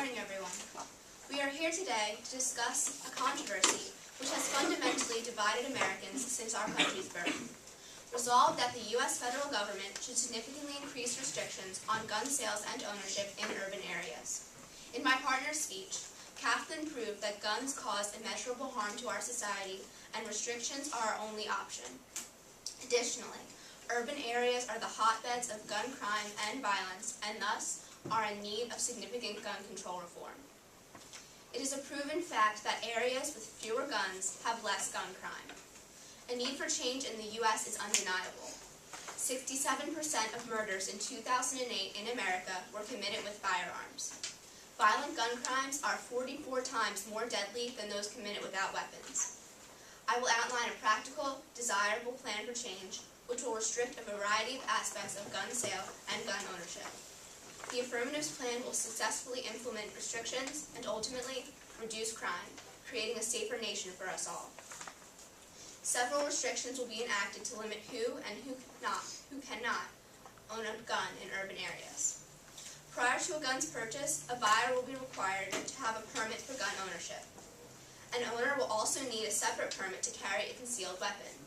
morning, everyone. We are here today to discuss a controversy which has fundamentally divided Americans since our country's birth. Resolved that the U.S. federal government should significantly increase restrictions on gun sales and ownership in urban areas. In my partner's speech, Kathleen proved that guns cause immeasurable harm to our society and restrictions are our only option. Additionally, urban areas are the hotbeds of gun crime and violence and thus are in need of significant gun control reform. It is a proven fact that areas with fewer guns have less gun crime. A need for change in the U.S. is undeniable. 67% of murders in 2008 in America were committed with firearms. Violent gun crimes are 44 times more deadly than those committed without weapons. I will outline a practical, desirable plan for change which will restrict a variety of aspects of gun sale and gun ownership. The Affirmatives Plan will successfully implement restrictions and ultimately reduce crime, creating a safer nation for us all. Several restrictions will be enacted to limit who and who cannot own a gun in urban areas. Prior to a gun's purchase, a buyer will be required to have a permit for gun ownership. An owner will also need a separate permit to carry a concealed weapon.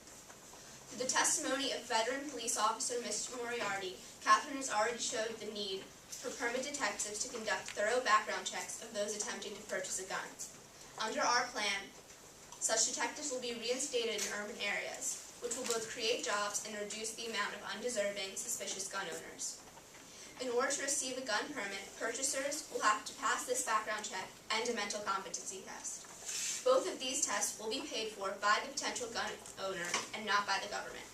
Through the testimony of veteran police officer Mr. Moriarty, Catherine has already showed the need for permit detectives to conduct thorough background checks of those attempting to purchase a gun. Under our plan, such detectives will be reinstated in urban areas, which will both create jobs and reduce the amount of undeserving, suspicious gun owners. In order to receive a gun permit, purchasers will have to pass this background check and a mental competency test. Both of these tests will be paid for by the potential gun owner and not by the government.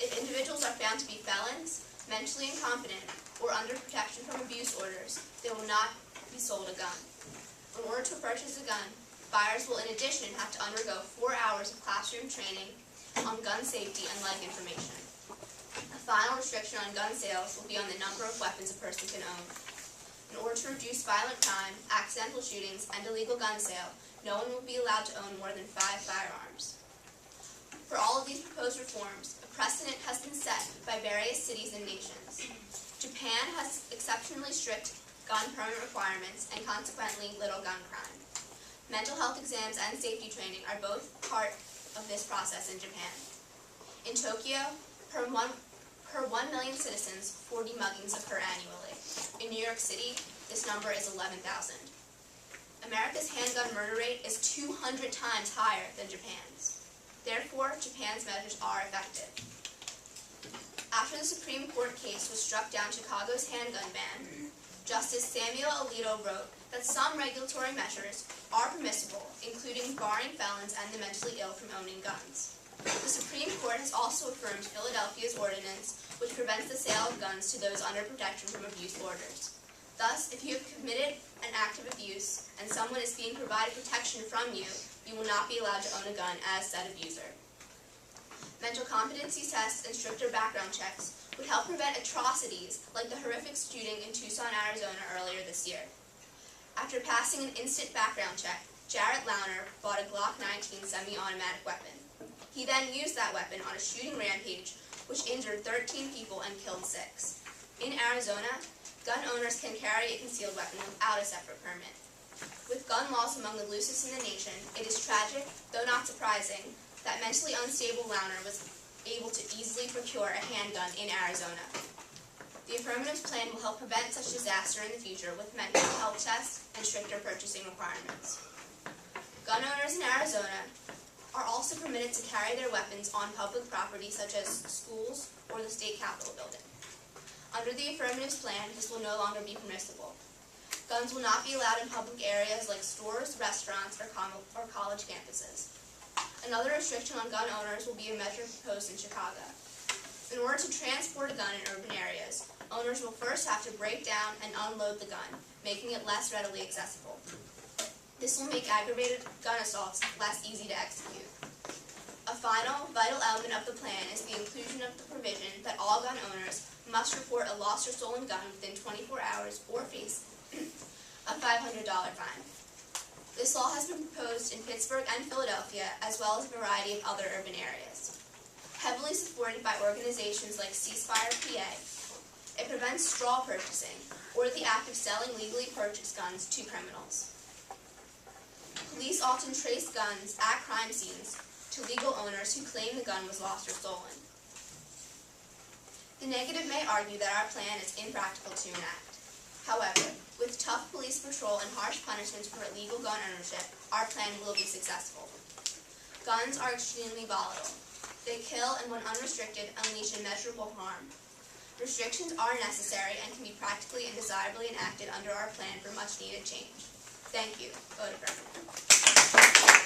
If individuals are found to be felons, mentally incompetent, or under protection from abuse orders, they will not be sold a gun. In order to purchase a gun, buyers will in addition have to undergo 4 hours of classroom training on gun safety and leg information. A final restriction on gun sales will be on the number of weapons a person can own. In order to reduce violent crime, accidental shootings, and illegal gun sale, no one will be allowed to own more than 5 firearms. For all of these proposed reforms, a precedent has been set by various cities and nations. Japan has exceptionally strict gun permit requirements and consequently little gun crime. Mental health exams and safety training are both part of this process in Japan. In Tokyo, per 1 million citizens, 40 muggings occur annually. In New York City, this number is 11,000. America's handgun murder rate is 200 times higher than Japan's. Therefore, Japan's measures are effective. After the Supreme Court case was struck down Chicago's handgun ban, Justice Samuel Alito wrote that some regulatory measures are permissible, including barring felons and the mentally ill from owning guns. The Supreme Court has also affirmed Philadelphia's ordinance, which prevents the sale of guns to those under protection from abuse orders. Thus, if you have committed an act of abuse and someone is being provided protection from you, you will not be allowed to own a gun as said abuser. Mental competency tests and stricter background checks would help prevent atrocities like the horrific shooting in Tucson, Arizona earlier this year. After passing an instant background check, Jarrett Launer bought a Glock 19 semi-automatic weapon. He then used that weapon on a shooting rampage which injured 13 people and killed 6. In Arizona, gun owners can carry a concealed weapon without a separate permit. With gun laws among the loosest in the nation, it is tragic, though not surprising, that mentally unstable Launer was able to easily procure a handgun in Arizona. The Affirmatives Plan will help prevent such disaster in the future with mental health tests and stricter purchasing requirements. Gun owners in Arizona are also permitted to carry their weapons on public property such as schools or the state capitol building. Under the Affirmatives Plan, this will no longer be permissible. Guns will not be allowed in public areas like stores, restaurants, or college campuses. Another restriction on gun owners will be a measure proposed in Chicago. In order to transport a gun in urban areas, owners will first have to break down and unload the gun, making it less readily accessible. This will make aggravated gun assaults less easy to execute. A final, vital element of the plan is the inclusion of the provision that all gun owners must report a lost or stolen gun within 24 hours or face a $500 fine. This law has been proposed in Pittsburgh and Philadelphia, as well as a variety of other urban areas. Heavily supported by organizations like Ceasefire PA, it prevents straw purchasing, or the act of selling legally purchased guns to criminals. Police often trace guns at crime scenes to legal owners who claim the gun was lost or stolen. The negative may argue that our plan is impractical to enact. However, with tough police patrol and harsh punishments for illegal gun ownership, our plan will be successful. Guns are extremely volatile. They kill and, when unrestricted, unleash immeasurable harm. Restrictions are necessary and can be practically and desirably enacted under our plan for much-needed change. Thank you. Vote of President.